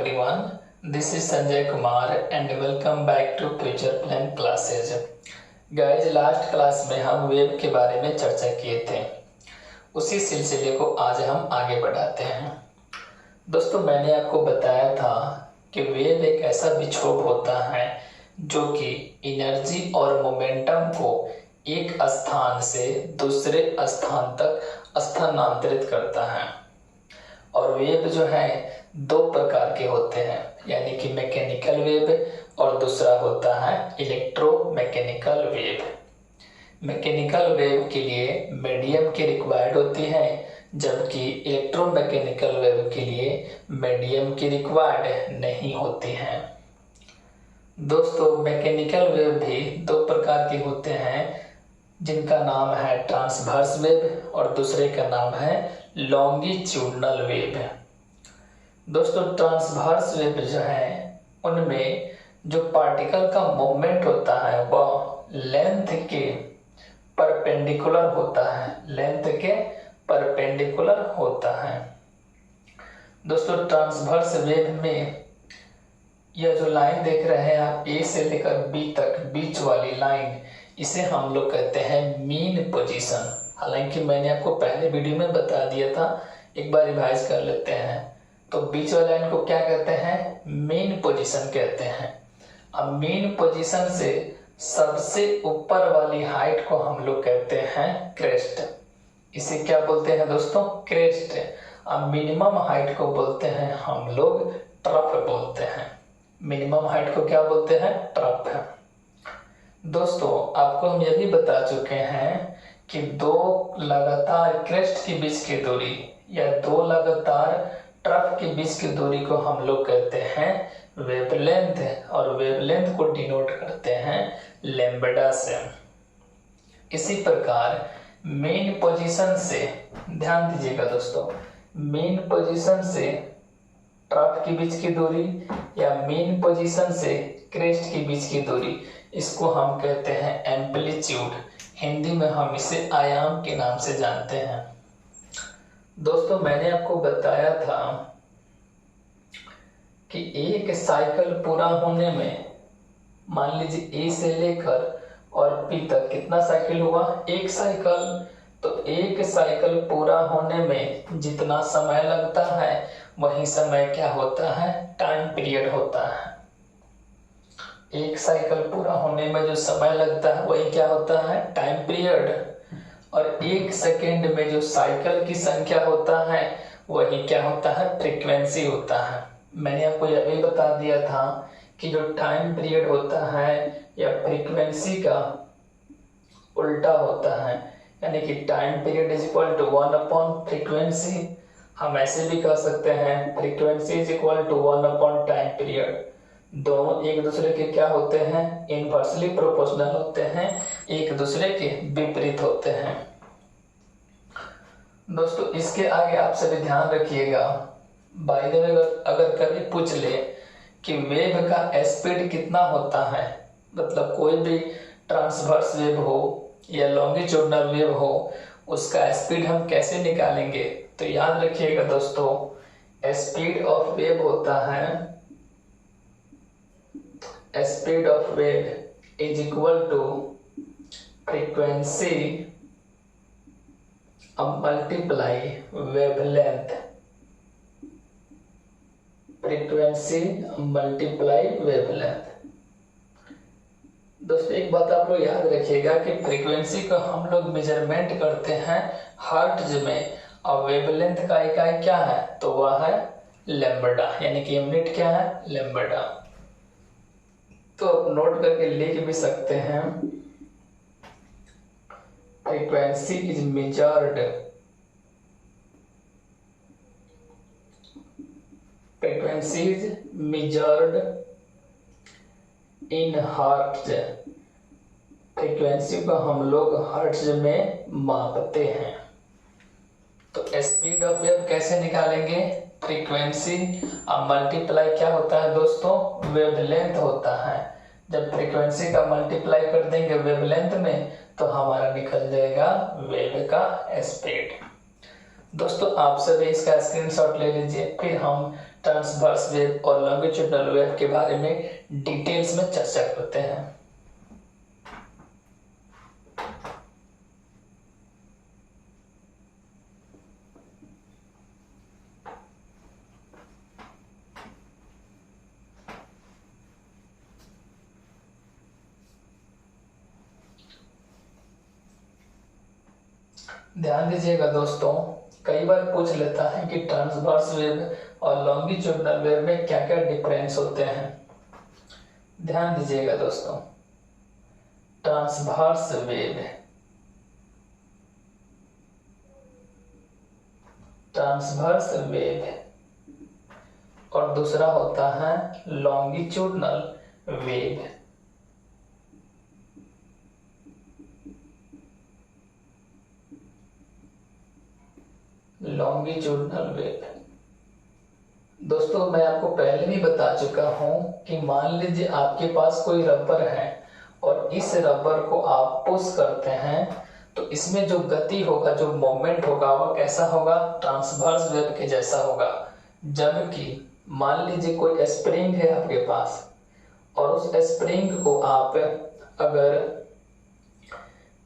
everyone, this is Sanjay Kumar and welcome back to Future Plan Classes. Guys last class में हम web के बारे में चर्चा किए थे, उसी सिलसिले को आज हम आगे बढ़ाते हैं। दोस्तों मैंने आपको बताया था कि वेब एक ऐसा विक्षोभ होता है जो कि एनर्जी और मोमेंटम को एक स्थान से दूसरे स्थान तक स्थानांतरित करता है। और वेब जो है दो प्रकार के होते हैं, यानी कि मैकेनिकल वेब और दूसरा होता है इलेक्ट्रोमैकेनिकल वेब। मैकेनिकल वेब के लिए मीडियम की रिक्वायर्ड होती है, जबकि इलेक्ट्रोमैकेनिकल वेब के लिए मीडियम की रिक्वायर्ड नहीं होती है। दोस्तों मैकेनिकल वेब भी दो प्रकार के होते हैं, जिनका नाम है ट्रांसवर्स वेब और दूसरे का नाम है लॉन्गिट्यूडनल वेब। दोस्तों ट्रांसवर्स वेब जो है उनमें जो पार्टिकल का मूवमेंट होता है वह लेंथ के परपेंडिकुलर होता है, लेंथ के परपेंडिकुलर होता है। दोस्तों ट्रांसवर्स वेब में यह जो लाइन देख रहे हैं आप, ए से लेकर बी तक बीच वाली लाइन, इसे हम लोग कहते हैं मीन पोजीशन। हालांकि मैंने आपको पहले वीडियो में बता दिया था, एक बार रिवाइज कर लेते हैं। तो बीच वाली लाइन को क्या कहते हैं? मीन पोजीशन कहते हैं। अब मीन पोजीशन से सबसे ऊपर वाली हाइट को हम लोग कहते हैं क्रेस्ट। इसे क्या बोलते हैं दोस्तों? क्रेस्ट। अब मिनिमम हाइट को बोलते हैं हम लोग ट्रफ बोलते हैं। मिनिमम हाइट को क्या बोलते हैं? ट्रफ है। दोस्तों आपको हम यह भी बता चुके हैं कि दो लगातार क्रेस्ट के बीच की दूरी या दो लगातार ट्रफ के बीच की दूरी को हम लोग कहते हैं वेवलेंथ, और वेवलेंथ को डिनोट करते हैं लैम्ब्डा से। इसी प्रकार मेन पोजीशन से, ध्यान दीजिएगा दोस्तों, मेन पोजीशन से ट्रफ के बीच की दूरी या मेन पोजीशन से क्रेस्ट के बीच की दूरी, इसको हम कहते हैं एम्पलीट्यूड। हिंदी में हम इसे आयाम के नाम से जानते हैं। दोस्तों मैंने आपको बताया था कि एक साइकिल पूरा होने में, मान लीजिए ए से लेकर और पी तक कितना साइकिल हुआ? एक साइकिल। तो एक साइकिल पूरा होने में जितना समय लगता है वही समय क्या होता है? टाइम पीरियड होता है। एक साइकिल पूरा होने में जो समय लगता है वही क्या होता है? Time period. और एक सेकेंड में जो साइकिल की संख्या होता है वही क्या होता है? फ्रीक्वेंसी होता है। मैंने आपको यह भी बता दिया था कि जो टाइम पीरियड होता है या फ्रीक्वेंसी का उल्टा होता है, यानी कि time period is equal to 1 upon frequency. हम ऐसे भी कह सकते हैं frequency is equal to 1 upon time period. दोनों एक दूसरे के क्या होते हैं? इनवर्सली प्रोपोर्शनल होते हैं, एक दूसरे के विपरीत होते हैं। दोस्तों इसके आगे आप सभी ध्यान रखिएगा, बाय द वे अगर कभी पूछ ले कि वेव का स्पीड कितना होता है, मतलब कोई भी ट्रांसवर्स वेव हो या लॉन्गिट्यूडनल वेव हो, उसका स्पीड हम कैसे निकालेंगे? तो याद रखिएगा दोस्तों, स्पीड ऑफ वेव होता है, speed of wave is equal to frequency multiply wavelength. Frequency multiply wavelength. दोस्तों एक बात आप लोग याद रखिएगा कि फ्रीक्वेंसी को हम लोग मेजरमेंट करते हैं हर्ट्ज में, और वेवलेंथ का इकाई क्या है? तो वह है लैम्ब्डा, यानी कि यूनिट क्या है? लैम्ब्डा। तो आप नोट करके लिख भी सकते हैं, frequency is measured, frequency is measured in hertz. Frequency को हम लोग हर्ट्ज में मापते हैं। तो स्पीड ऑफ वेव कैसे निकालेंगे? फ्रीक्वेंसी अब मल्टीप्लाई क्या होता है दोस्तों? वेवलेंथ होता है। जब फ्रीक्वेंसी का मल्टीप्लाई कर देंगे वेवलेंथ में तो हमारा निकल जाएगा वेव का स्पीड। दोस्तों आप सभी इसका स्क्रीनशॉट ले लीजिए, फिर हम ट्रांसवर्स वेव और लॉन्गिट्यूडनल वेव के बारे में डिटेल्स में चर्चा करते हैं। ध्यान दीजिएगा दोस्तों, कई बार पूछ लेता है कि ट्रांसवर्स वेव और लॉन्गिट्यूडनल वेव में क्या क्या डिफरेंस होते हैं। ध्यान दीजिएगा दोस्तों, ट्रांसवर्स वेव, ट्रांसवर्स वेव और दूसरा होता है लॉन्गिट्यूडनल वेव। लॉन्गिट्यूडनल वेव दोस्तों, मैं आपको पहले भी बता चुका हूं कि मान लीजिए आपके पास कोई रबर है और इस रबर को आप पुश करते हैं तो इसमें जो गति होगा, जो मोमेंट होगा, वो कैसा होगा? ट्रांसवर्स वेव के जैसा होगा। जबकि मान लीजिए कोई स्प्रिंग है आपके पास और उस स्प्रिंग को आप अगर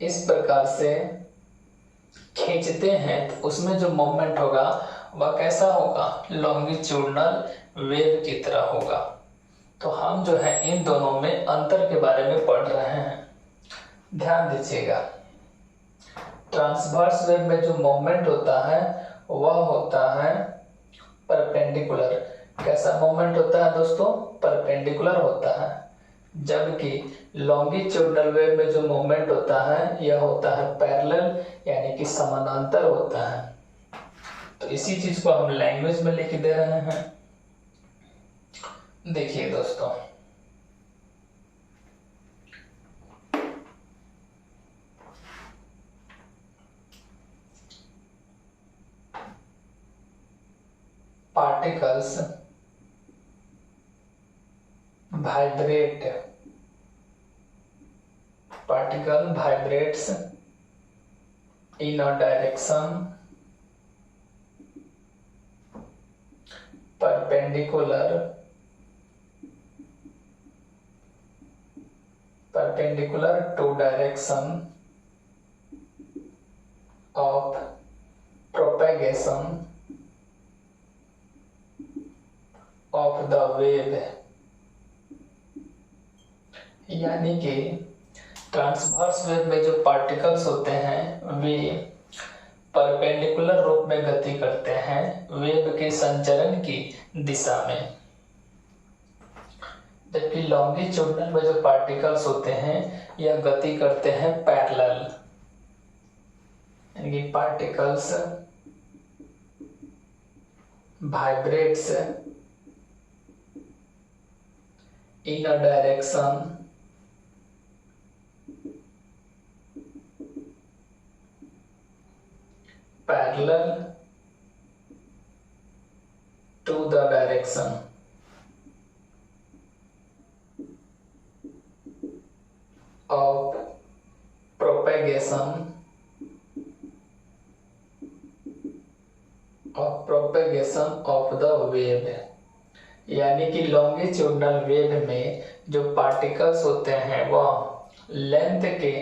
इस प्रकार से खींचते हैं तो उसमें जो मोमेंट होगा वह कैसा होगा? लॉन्गिट्यूडनल वेव की तरह होगा। तो हम जो है इन दोनों में अंतर के बारे में पढ़ रहे हैं। ध्यान दीजिएगा, ट्रांसवर्स वेव में जो मोमेंट होता है वह होता है परपेंडिकुलर। कैसा मोमेंट होता है दोस्तों? परपेंडिकुलर होता है। जबकि लॉन्गिट्यूडनल वेव में जो मोमेंट होता है यह होता है पैरेलल, यानी कि समानांतर होता है। तो इसी चीज को हम लैंग्वेज में लिख दे रहे हैं। देखिए दोस्तों, particles vibrate, particle vibrates in a direction perpendicular to direction of propagation of the wave। यानी कि ट्रांसवर्स वेव में जो पार्टिकल्स होते हैं वे परपेंडिकुलर रूप में गति करते हैं वेव के संचरण की दिशा में। जबकि लॉन्गिट्यूडनल में जो पार्टिकल्स होते हैं यह गति करते हैं पैरेलल, यानी कि particles vibrates in a direction parallel to the direction of propagation of the wave। यानी कि लॉन्गिट्यूडनल वेव में जो पार्टिकल्स होते हैं वह लेंथ के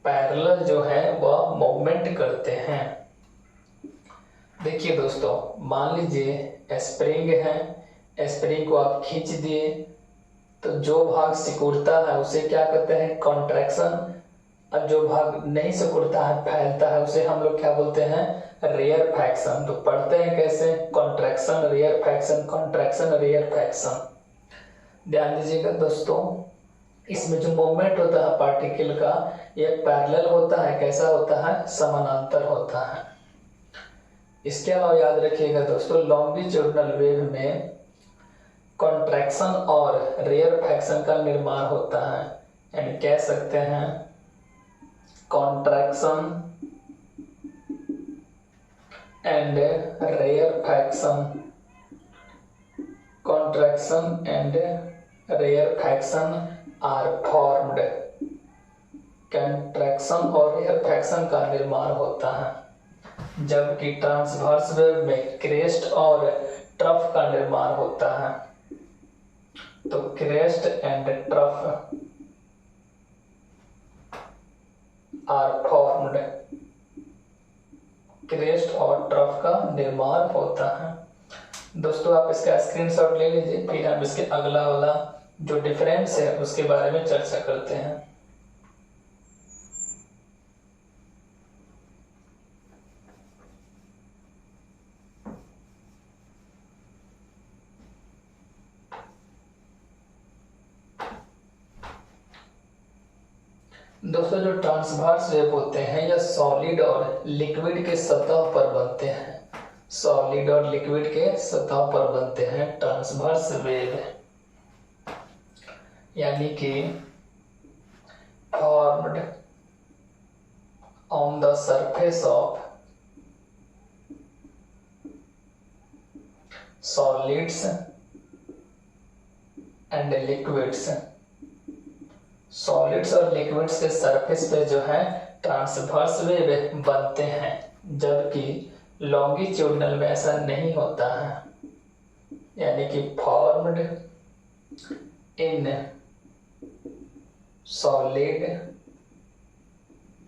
पैरेलल जो है वह मूवमेंट करते हैं। देखिए दोस्तों, मान लीजिए स्प्रिंग है, स्प्रिंग को आप खींच दिए तो जो भाग सिकुड़ता है उसे क्या कहते हैं? कॉन्ट्रैक्शन। और जो भाग नहीं सिकुड़ता है, फैलता है, उसे हम लोग क्या बोलते हैं? Rarefaction. तो पढ़ते हैं कैसे? Contraction, rarefaction, contraction, rarefaction. ध्यान दीजिएगा दोस्तों, इसमें जो मूवमेंट होता है पार्टिकल का यह पैरेलल होता है। कैसा होता है? समानांतर होता है। इसके अलावा याद रखिएगा दोस्तों, लॉन्गिट्यूडनल वेव में कॉन्ट्रैक्शन और रेयर फ्रैक्शन का निर्माण होता है, यानी कह सकते हैं contraction and rarefaction, contraction and rarefaction are formed. Contraction और रेयर फ्रैक्शन का निर्माण होता है। जबकि ट्रांसवर्स वेव में क्रेस्ट और ट्रफ का निर्माण होता है। तो crest and trough are formed, crest और ट्रफ का निर्माण होता है। दोस्तों आप इसका स्क्रीनशॉट ले लीजिए, फिर हम इसके अगला वाला जो डिफरेंस है उसके बारे में चर्चा करते हैं। दोस्तों जो ट्रांसवर्स वेव होते हैं या सॉलिड और लिक्विड के सतह पर बनते हैं, सॉलिड और लिक्विड के सतह पर बनते हैं ट्रांसवर्स वेव, यानी कि formed on the surface of solids and liquids. Solids और लिक्विड्स के सरफेस पे जो है ट्रांसवर्स वेव बनते हैं, जबकि लॉन्गिट्यूडनल में ऐसा नहीं होता है, यानी कि formed in solid,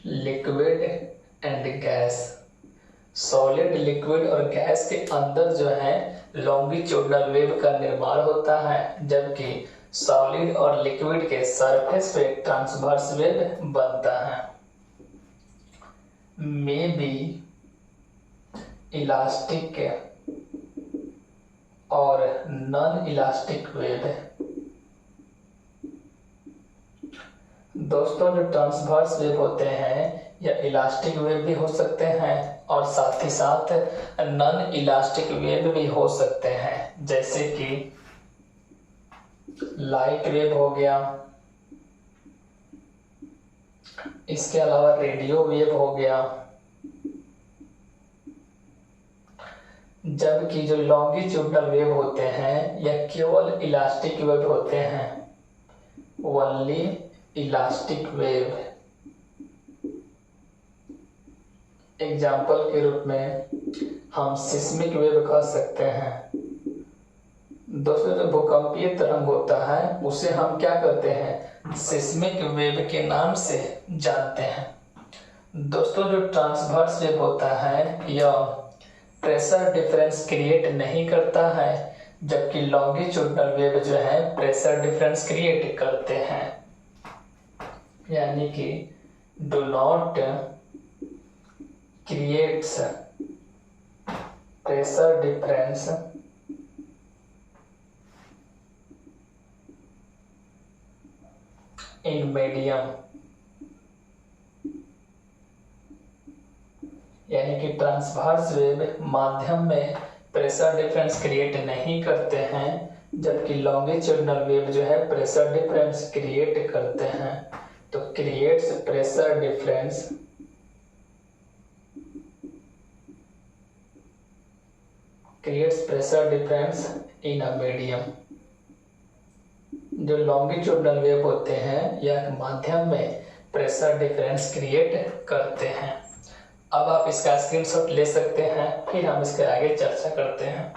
liquid and gas. Solid, liquid और गैस के अंदर जो है लॉन्गिट्यूडनल वेव का निर्माण होता है, जबकि सॉलिड और लिक्विड के सरफेस पे ट्रांसवर्स वेव बनता है। मे बी इलास्टिक और नॉन इलास्टिक वेव। दोस्तों जो ट्रांसवर्स वेव होते हैं या इलास्टिक वेव भी हो सकते हैं और साथ ही साथ नॉन इलास्टिक वेव भी हो सकते हैं, जैसे कि लाइट वेव हो गया, इसके अलावा रेडियो वेव हो गया। जबकि जो लॉन्गिट्यूडनल वेव होते हैं या केवल इलास्टिक वेव होते हैं, ओनली इलास्टिक वेव। एग्जाम्पल के रूप में हम सिस्मिक वेव कह सकते हैं। दोस्तों जो भूकंपीय तरंग होता है उसे हम क्या कहते हैं, सिस्मिक वेव के नाम से जानते हैं। दोस्तों जो ट्रांसवर्स वेव होता है यह प्रेशर डिफरेंस क्रिएट नहीं करता है, जबकि लॉन्गिट्यूडनल वेव जो है प्रेशर डिफरेंस क्रिएट करते हैं, यानी कि do not creates pressure difference in medium, यानी कि ट्रांसवर्स वेव माध्यम में प्रेशर डिफरेंस क्रिएट नहीं करते हैं, जबकि लॉन्गिट्यूडनल वेव जो है प्रेशर डिफरेंस क्रिएट करते हैं। तो creates pressure difference in a medium. जो लॉन्गिट्यूडनल वेव होते हैं या माध्यम में प्रेशर डिफरेंस क्रिएट करते हैं। अब आप इसका स्क्रीनशॉट ले सकते हैं, फिर हम इसके आगे चर्चा करते हैं।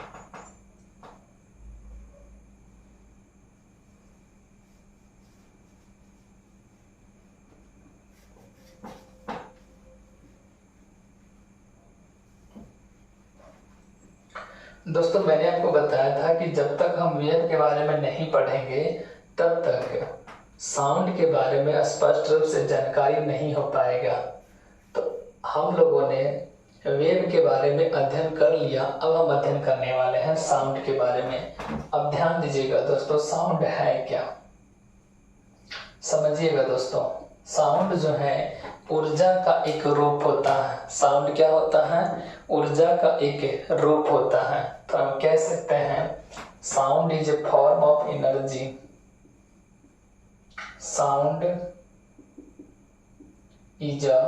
दोस्तों मैंने आपको बताया था कि जब तक हम वेव के बारे में नहीं पढ़ेंगे तब तक साउंड के बारे में स्पष्ट रूप से जानकारी नहीं हो पाएगा। तो हम लोगों ने वेव के बारे में अध्ययन कर लिया, अब हम अध्ययन करने वाले हैं साउंड के बारे में। अब ध्यान दीजिएगा दोस्तों, साउंड है क्या, समझिएगा दोस्तों। साउंड जो है ऊर्जा का एक रूप होता है। साउंड क्या होता है, ऊर्जा का एक रूप होता है। तो हम कह सकते हैं sound is a form of energy. Sound is a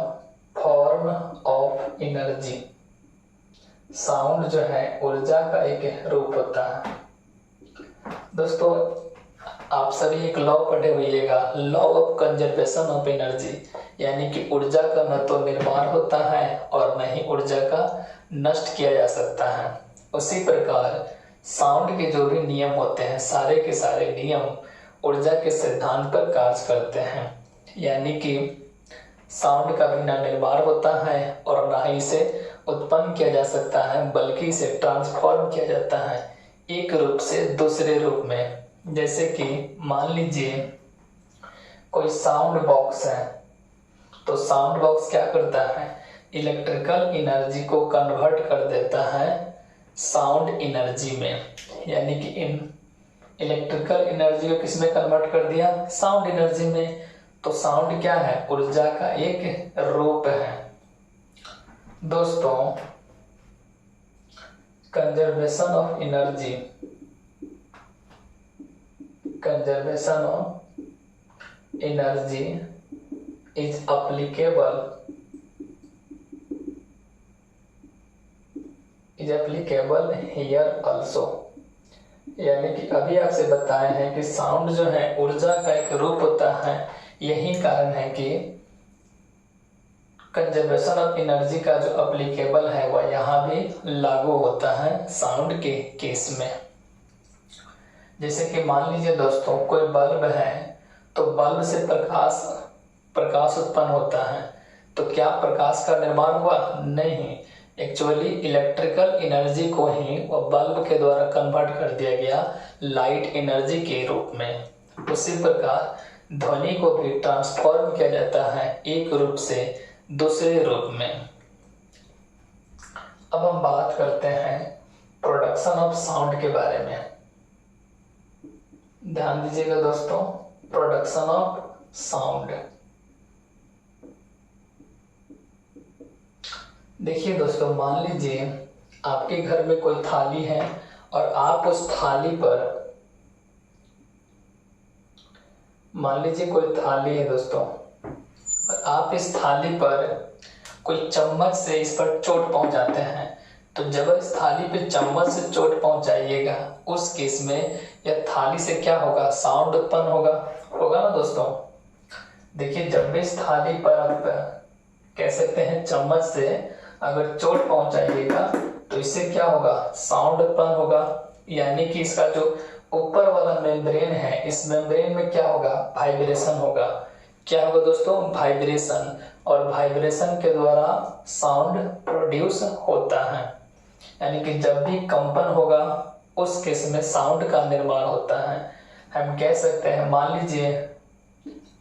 form of energy. Sound जो है ऊर्जा का एक रूप होता है। दोस्तों आप सभी एक लॉ पढ़े होइएगा, law of conservation of energy, यानी कि ऊर्जा का न तो निर्माण होता है और न ही ऊर्जा का नष्ट किया जा सकता है। उसी प्रकार साउंड के जो भी नियम होते हैं सारे के सारे नियम ऊर्जा के सिद्धांत पर कार्य करते हैं, यानी कि साउंड का भी ना निर्माण होता है और ना ही इसे उत्पन्न किया जा सकता है, बल्कि इसे ट्रांसफॉर्म किया जाता है एक रूप से दूसरे रूप में। जैसे कि मान लीजिए कोई साउंड बॉक्स है, तो साउंड बॉक्स क्या करता है, इलेक्ट्रिकल एनर्जी को कन्वर्ट कर देता है साउंड एनर्जी में, यानी कि इन इलेक्ट्रिकल एनर्जी को किस में कन्वर्ट कर दिया, साउंड एनर्जी में। तो साउंड क्या है, ऊर्जा का एक रूप है। दोस्तों, conservation of energy, conservation of energy is applicable here also, यानी कि अभी आपसे बताए हैं कि साउंड जो है ऊर्जा का एक रूप होता है। यही कारण है कि कंजर्वेशन ऑफ एनर्जी का जो एप्लीकेबल है वह यहाँ भी लागू होता है साउंड के केस में। जैसे कि मान लीजिए दोस्तों कोई बल्ब है, तो बल्ब से प्रकाश उत्पन्न होता है, तो क्या प्रकाश का निर्माण हुआ, नहीं, एक्चुअली इलेक्ट्रिकल एनर्जी को ही वह बल्ब के द्वारा कन्वर्ट कर दिया गया लाइट एनर्जी के रूप में। उसी प्रकार ध्वनि को भी ट्रांसफॉर्म किया जाता है एक रूप से दूसरे रूप में। अब हम बात करते हैं प्रोडक्शन ऑफ साउंड के बारे में। ध्यान दीजिएगा दोस्तों, प्रोडक्शन ऑफ साउंड। देखिए दोस्तों, मान लीजिए आपके घर में कोई थाली है और आप उस थाली पर, मान लीजिए कोई थाली है दोस्तों, और आप इस थाली पर कोई चम्मच से इस पर चोट पहुंचाते हैं। तो जब इस थाली पे चम्मच से चोट पहुंचाइएगा, उस केस में यह थाली से क्या होगा, साउंड उत्पन्न होगा ना दोस्तों। देखिए, जब भी इस थाली पर आप कह सकते हैं चम्मच से अगर चोट पहुंचाइएगा, तो इससे क्या होगा, साउंड उत्पन्न होगा। यानी कि इसका जो ऊपर वाला मेम्ब्रेन है, इस मेम्ब्रेन में क्या होगा, वाइब्रेशन होगा। क्या होगा दोस्तों, वाइब्रेशन, और वाइब्रेशन के द्वारा साउंड प्रोड्यूस होता है। यानी कि जब भी कंपन होगा उस केस में साउंड का निर्माण होता है। हम कह सकते हैं, मान लीजिए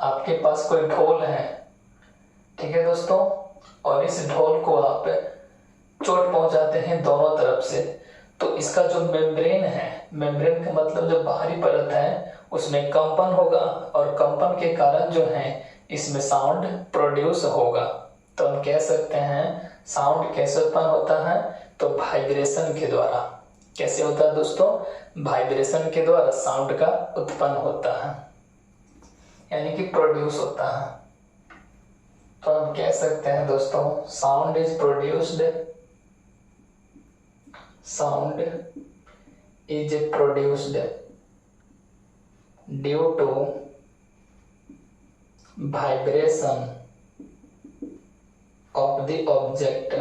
आपके पास कोई ढोल है, ठीक है दोस्तों, और इस ढोल को आप चोट पहुंचाते हैं दोनों तरफ से, तो इसका जो मेम्ब्रेन है, मेम्ब्रेन का मतलब जो बाहरी परत है, उसमें कंपन होगा, और कंपन के कारण जो है इसमें साउंड प्रोड्यूस होगा। तो हम कह सकते हैं साउंड कैसे उत्पन्न होता है, तो वाइब्रेशन के द्वारा। कैसे होता है दोस्तों, वाइब्रेशन के द्वारा साउंड का उत्पन्न होता है, यानी कि प्रोड्यूस होता है। तो हम कह सकते हैं दोस्तों, sound is produced due to vibration of the object,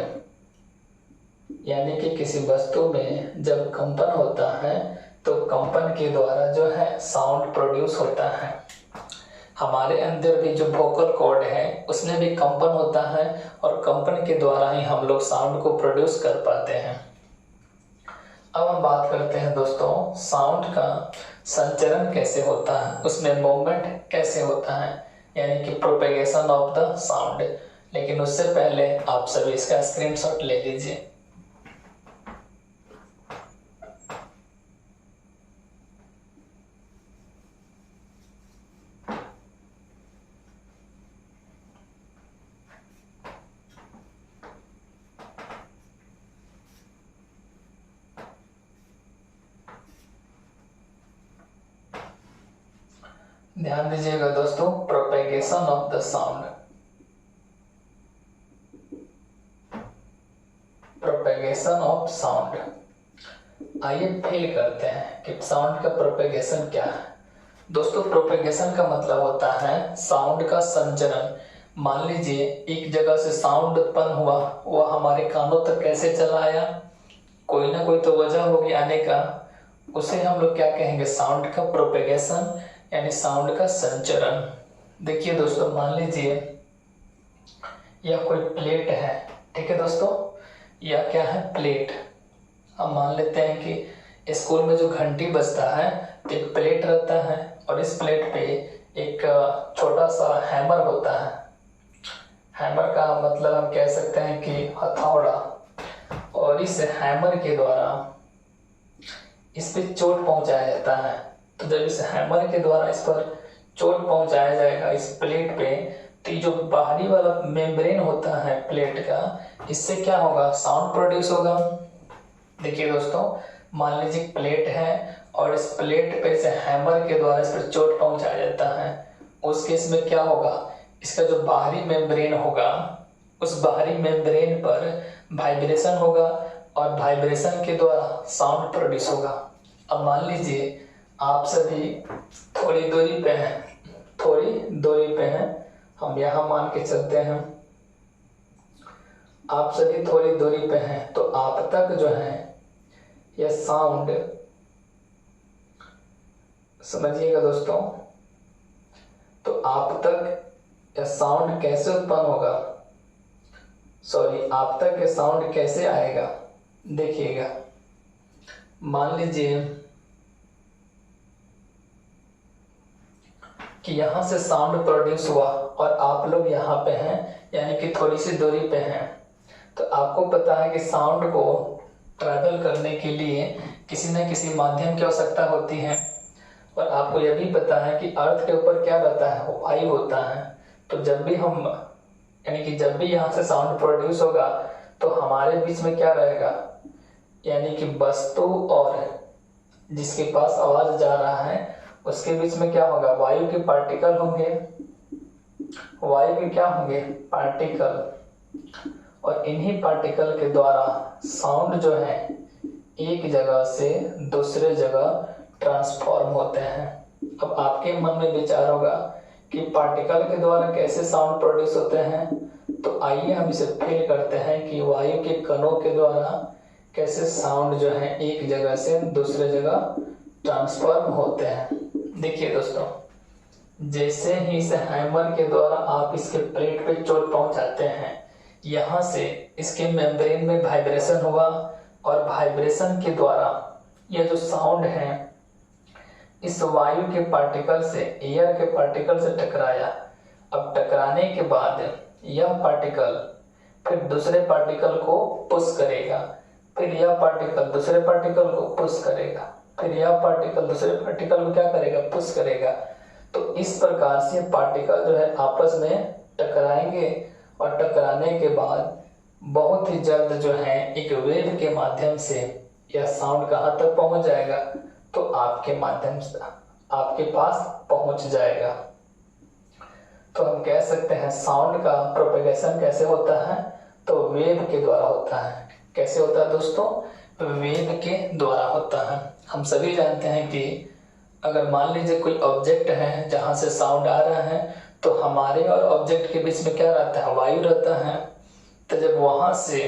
यानी कि किसी वस्तु में जब कंपन होता है तो कंपन के द्वारा जो है साउंड प्रोड्यूस होता है। हमारे अंदर भी जो वोकल कॉर्ड है उसमें भी कंपन होता है, और कंपन के द्वारा ही हम लोग साउंड को प्रोड्यूस कर पाते हैं। अब हम बात करते हैं दोस्तों, साउंड का संचरण कैसे होता है, उसमें मूवमेंट कैसे होता है, यानी कि प्रोपेगेशन ऑफ द साउंड। लेकिन उससे पहले आप सभी इसका स्क्रीनशॉट ले लीजिए। ध्यान दीजिएगा दोस्तों, propagation of the sound, propagation of sound. आइए फील करते हैं कि साउंड का प्रोपेगेशन क्या है। दोस्तों, प्रोपेगेशन का मतलब होता है साउंड का संचरण। मान लीजिए एक जगह से साउंड उत्पन्न हुआ, वह हमारे कानों तक कैसे चला आया, कोई ना कोई तो वजह होगी आने का। उसे हम लोग क्या कहेंगे, साउंड का प्रोपेगेशन यानी साउंड का संचरण। देखिए दोस्तों, मान लीजिए यह कोई प्लेट है, ठीक है दोस्तों, यह क्या है, प्लेट। हम मान लेते हैं कि स्कूल में जो घंटी बजता है तो एक प्लेट रहता है और इस प्लेट पे एक छोटा सा हैमर होता है। हैमर का मतलब हम कह सकते हैं कि हथौड़ा, और इस हैमर के द्वारा इस पे चोट पहुंचाया जाता है। तो जब इस हैमर के द्वारा इस पर चोट पहुंचाया जाएगा इस प्लेट पे, तो ये जो बाहरी वाला मेम्ब्रेन होता है प्लेट का, इससे क्या होगा, साउंड प्रोड्यूस होगा। देखिए दोस्तों, मान लीजिए प्लेट है और इस प्लेट पे से हैमर के द्वारा इस पर चोट पहुंचाया जाता है। उस केस में क्या होगा, इसका जो बाहरी मेम्ब्रेन होगा उस बाहरी मेम्ब्रेन पर वाइब्रेशन होगा और वाइब्रेशन के द्वारा साउंड प्रोड्यूस होगा। अब मान लीजिए आप सभी थोड़ी दूरी पे हैं, थोड़ी दूरी पे हैं, हम यहाँ मान के चलते हैं, आप सभी थोड़ी दूरी पे हैं, तो आप तक जो है यह साउंड, समझिएगा दोस्तों, तो आप तक यह साउंड कैसे उत्पन्न होगा, सॉरी, आप तक यह साउंड कैसे आएगा। देखिएगा, मान लीजिए कि यहां से साउंड प्रोड्यूस हुआ और आप लोग यहाँ पे हैं, यानी कि थोड़ी सी दूरी पे हैं। तो आपको पता है कि साउंड को ट्रैवल करने के लिए किसी न किसी माध्यम की आवश्यकता होती है, और आपको यह भी पता है कि अर्थ के ऊपर क्या रहता है, वायु होता है। तो जब भी हम, यानी कि जब भी यहाँ से साउंड प्रोड्यूस होगा तो हमारे बीच में क्या रहेगा, यानी कि वस्तु और जिसके पास आवाज जा रहा है उसके बीच में क्या होगा, वायु के पार्टिकल होंगे, वायु के क्या होंगे, पार्टिकल, और इन्हीं पार्टिकल के द्वारा साउंड जो है एक जगह से दूसरे जगह ट्रांसफॉर्म होते हैं। अब आपके मन में विचार होगा कि पार्टिकल के द्वारा कैसे साउंड प्रोड्यूस होते हैं, तो आइए हम इसे फील करते हैं कि वायु के कणों के द्वारा कैसे साउंड जो है एक जगह से दूसरे जगह ट्रांसफॉर्म होते हैं। देखिए दोस्तों, जैसे ही इस हैमर के द्वारा आप इसके प्लेट पे चोट पहुंचाते हैं, यहाँ से इसके मेम्ब्रेन में वाइब्रेशन हुआ और वाइब्रेशन के द्वारा यह जो साउंड है इस वायु के पार्टिकल से, एयर के पार्टिकल से टकराया। अब टकराने के बाद यह पार्टिकल फिर दूसरे पार्टिकल को पुश करेगा, फिर यह पार्टिकल दूसरे पार्टिकल को पुश करेगा, फिर यह पार्टिकल दूसरे पार्टिकल को क्या करेगा, पुश करेगा। तो इस प्रकार से पार्टिकल जो है आपस में टकराएंगे और टकराने के बाद बहुत ही जल्द जो है एक वेव के माध्यम से यह साउंड कहाँ तक पहुंच जाएगा, तो आपके माध्यम से आपके पास पहुंच जाएगा। तो हम कह सकते हैं साउंड का प्रोपेगेशन कैसे होता है, तो वेव के द्वारा होता है। कैसे होता है दोस्तों, वेव के द्वारा होता है। हम सभी जानते हैं कि अगर मान लीजिए कोई ऑब्जेक्ट है जहां से साउंड आ रहा है, तो हमारे और ऑब्जेक्ट के बीच में क्या रहता है, वायु रहता है। तो जब वहां से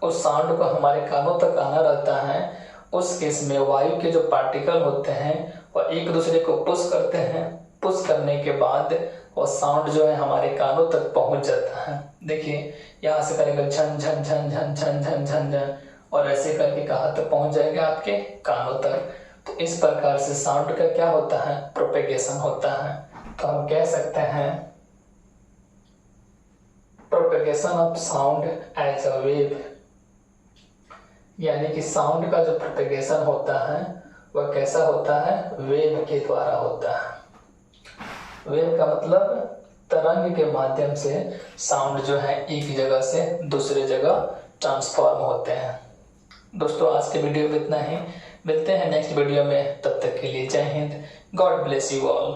उस साउंड को हमारे कानों तक आना रहता है, उस केस में वायु के जो पार्टिकल होते हैं वह एक दूसरे को पुश करते हैं। पुश करने के बाद वो साउंड जो है हमारे कानों तक पहुंच जाता है। देखिए, यहाँ से करेगा झन झन झन झन झन झन झन झन, और ऐसे करके कहाँ तक पहुंच जाएगा, आपके कानों तक। तो इस प्रकार से साउंड का क्या होता है, प्रोपेगेशन होता है। तो हम कह सकते हैं propagation of sound as a wave, यानी कि साउंड का जो प्रोपेगेशन होता है वह कैसा होता है, वेव के द्वारा होता है। वेव का मतलब तरंग के माध्यम से साउंड जो है एक जगह से दूसरे जगह ट्रांसफॉर्म होते हैं। दोस्तों, आज के वीडियो में इतना ही, मिलते हैं नेक्स्ट वीडियो में, तब तक के लिए जय Hind, God bless you all.